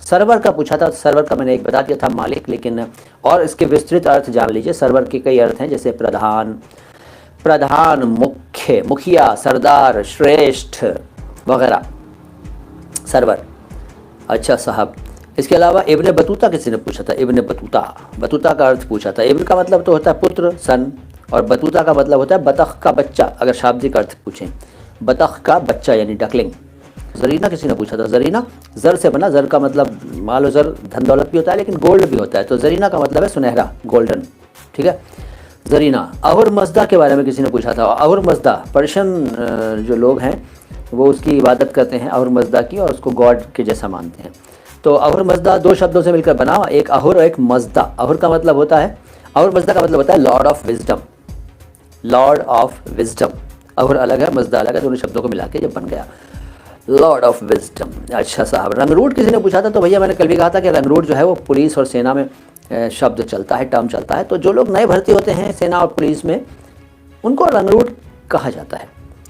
Server का पूछा था, सर्वर का मैंने एक बता दिया था, मालिक, लेकिन और इसके विस्तृत अर्थ जान लीजिए। सर्वर के कई अर्थ हैं, जैसे प्रधान, प्रधान, मुख्य, मुखिया, सरदार, श्रेष्ठ वगैरह, सर्वर। अच्छा साहब, इसके अलावा इब्न बतूता किसी ने पूछा था, इब्न बतूता, बतूता का अर्थ पूछा था। इब्न का मतलब तो होता है पुत्र, सन, और बतूता का मतलब होता है बतख का बच्चा, अगर शाब्दिक अर्थ पूछें, बतख का बच्चा यानी डकलिंग। जरीना किसी ने पूछा था, जरीना जर से बना, जर का मतलब मान लो जर धन दौलत भी होता है लेकिन गोल्ड भी होता है, तो जरीना का मतलब है सुनहरा, गोल्डन, ठीक है, जरीना। अहुर मजदा के बारे में किसी ने पूछा था। अहुर मजदा पर्शियन जो लोग हैं वो उसकी इबादत करते हैं अहुर मजदा की, और उसको गॉड के जैसा मानते हैं। तो अहुर मजदा दो शब्दों से मिलकर बना, एक अहुर और एक मजदा। अहुर का मतलब होता है, अहुर मजदा का मतलब होता है lord of wisdom, lord of wisdom. Ahura अलग है, मजदा अलग है, दोनों शब्दों को मिला के जब बन गया लॉर्ड ऑफ विजडम। अच्छा साहब, रंगरूट किसी ने पूछा था, तो भैया मैंने कल भी कहा था कि रंगरूट जो है वो पुलिस और सेना में शब्द चलता है, टर्म चलता है। तो जो लोग नए भर्ती होते हैं सेना और पुलिस में, उनको रंगरूट कहा जाता है।